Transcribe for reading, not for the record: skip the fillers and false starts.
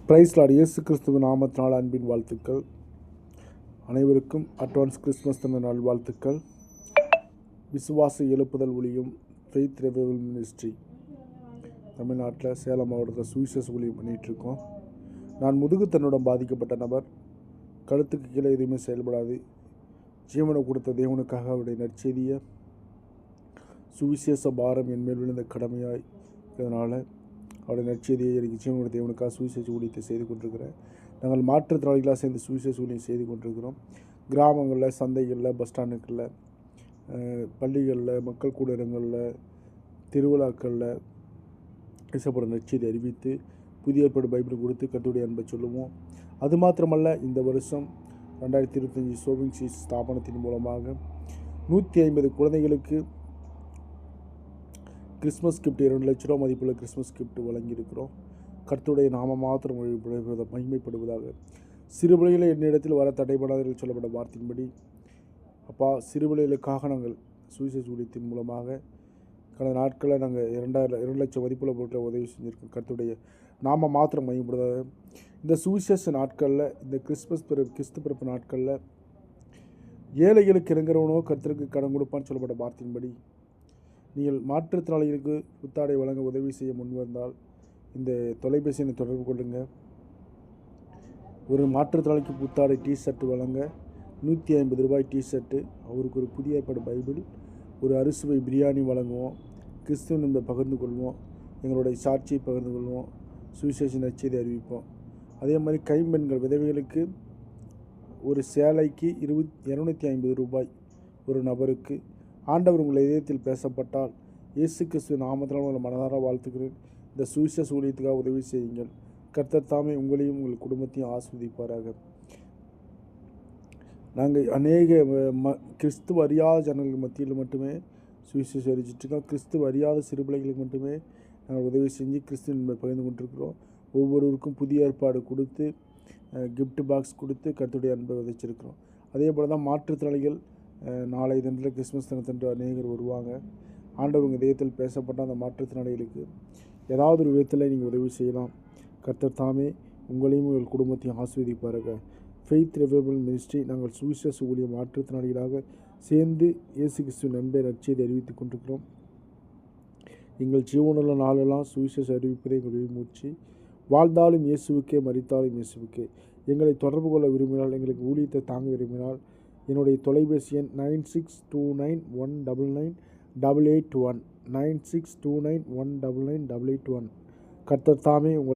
Price Lord. இயேசு கிறிஸ்துவின் நாமத்தினால் அன்பின் வாழ்த்துக்கள். அனைவருக்கும் அட்வான்ஸ் கிறிஸ்மஸ் தின நல்வாழ்த்துக்கள். விசுவாச எழுப்புதல் ஊழியம் ஃபெய்த் ரெவைவல் மினிஸ்ட்ரி தமிழ்நாட்டில் சேலம் மாவட்டத்தில் சுவிசேஷ ஊழியம் பண்ணிகிட்ருக்கோம். நான் முதுகுத்தன்னுடன் பாதிக்கப்பட்ட நபர். கழுத்துக்கு கீழே எதுவுமே செயல்படாது. ஜீவனை கொடுத்த தேவனுக்காக அவருடைய நற்செய்தியை சுவிசேஷ பாரம் என்மேல் விழுந்த கடமையாய் இதனால் அவருடைய நற்செய்தியை எனக்கு ஜீவன் கொடுத்த தேவனுக்காக சுவிசேஷ ஊழியத்தை செய்து கொண்டிருக்கிறேன். நாங்கள் மாற்றுத்திறனாளிகளாக சேர்ந்து சுவிசேஷ ஊழியம் செய்து கொண்டிருக்கிறோம். கிராமங்களில், சந்தைகளில், பஸ் ஸ்டாண்டுகளில், பள்ளிகளில், மக்கள் கூடங்களில், திருவிழாக்களில் பேசப்படும் நற்செய்தி அறிவித்து புதிய ஏற்பாடு பைபிள் கொடுத்து கர்த்தருடைய அன்பை சொல்லுவோம். அது மாத்திரமல்ல, இந்த வருஷம் 2025 சோவிங் சீஸ் ஸ்தாபனத்தின் மூலமாக 150 குழந்தைகளுக்கு கிறிஸ்மஸ் கிஃப்ட் 2 லட்ச ரூபா மதிப்புள்ள கிறிஸ்மஸ் கிஃப்ட் வழங்கியிருக்கிறோம். கர்த்தருடைய நாம மாத்திரம் மகிமைப்படுவதாக. சிறுபிள்ளைகளை என்னிடத்தில் வர தடைபடாதவர்கள் சொல்லப்பட்ட வார்த்தையின்படி அப்பா, சிறுபிள்ளைகளுக்காக நாங்கள் சுவிசேஷ ஊழியத்தின் மூலமாக கடந்த நாட்களில் நாங்கள் 2 லட்சம் மதிப்புள்ள பொருட்களை உதவி செஞ்சுருக்கோம். கர்த்தருடைய நாம மாத்திரம் மகிமைப்படுவதாக. இந்த சுவிசேஷ நாட்களில், இந்த கிறிஸ்து பிறப்பு நாட்களில் ஏழைகளுக்கு இறங்குறவனோ கர்த்தருக்கு கடன் கொடுப்பான்னு சொல்லப்பட்ட வார்த்தையின்படி நீங்கள் மாற்றுத்திறனாளிகளுக்கு புத்தாடை வழங்க உதவி செய்ய முன்வந்தால் இந்த தொலைபேசியை தொடர்பு கொள்ளுங்கள். ஒரு மாற்றுத்திறனாளிக்கு புத்தாடை டிஷர்ட் வழங்க 150 ரூபாய் டிஷர்ட்டு, அவருக்கு ஒரு புதிய ஏற்பாடு பைபிள், ஒரு அறுசுவை பிரியாணி வழங்குவோம். கிறிஸ்துவ என்பதை பகிர்ந்து கொள்வோம். எங்களுடைய சாட்சியை பகிர்ந்து கொள்வோம். சுவிசேஷ நற்செய்தி அறிவிப்போம். அதே மாதிரி கைம்பெண்கள் விதவைகளுக்கு ஒரு சேலைக்கு 250 ரூபாய் ஒரு நபருக்கு. ஆண்டவர் உங்கள் இதயத்தில் பேசப்பட்டால் இயேசு கிறிஸ்துவின் நாமத்தினால் உங்களை மனதார வாழ்த்துக்கிறேன். இந்த சுவிசேஷ ஊழியத்துக்காக உதவி செய்யுங்கள். கர்த்தர் தாமே உங்களையும் உங்கள் குடும்பத்தையும் ஆஸ்வதிப்பாராக. நாங்கள் அநேக கிறிஸ்துவ அறியாத ஜனங்களுக்கு மத்தியில் மட்டுமே சுவிசேஷம் அறிவிச்சிட்ருக்கோம். கிறிஸ்துவ அறியாத சிறுபிள்ளைகளுக்கு மட்டுமே நாங்கள் உதவி செஞ்சு கிறிஸ்துவின் பகிர்ந்து கொண்டிருக்கிறோம். ஒவ்வொருவருக்கும் புதிய ஏற்பாடு கொடுத்து, கிஃப்ட் பாக்ஸ் கொடுத்து கர்த்தருடைய அன்பை விதைச்சிருக்கிறோம். அதே போல் தான் மாற்றுத்திறனாளிகள் நாளை தினத்தில் கிறிஸ்மஸ் தினத்தன்று அநேகர் வருவாங்க. ஆண்டவர் உங்கள் இதயத்தில் பேசப்பட்ட அந்த மாற்றுத்திறனாளிகளுக்கு ஏதாவது ஒரு விதத்தில் நீங்கள் உதவி செய்யலாம். கர்த்தர் தாமே உங்களையும் உங்கள் குடும்பத்தையும் ஆசீர்வதிப்பார்கள். ஃபெய்த் ரெவைவல் மினிஸ்ட்ரி நாங்கள் சுவிசேஷ ஊழிய மாற்றுத்திறனாளிகளாக சேர்ந்து இயேசு கிறிஸ்துவின் அன்பை நற்செய்தி அறிவித்துக் கொண்டிருக்கிறோம். எங்கள் ஜீவனுள்ள நாளெல்லாம் சுவிசேஷ அறிவிப்பதை எங்களுடைய மூச்சு. வாழ்ந்தாலும் இயேசுவுக்கே, மரித்தாலும் இயேசுவுக்கே. எங்களை தொடர்பு கொள்ள விரும்பினால், எங்களுக்கு ஊழியத்தை தாங்க விரும்பினால் என்னுடைய தொலைபேசி எண் 9629199881 9629199881. கர்த்தர் தாமே உங்கள்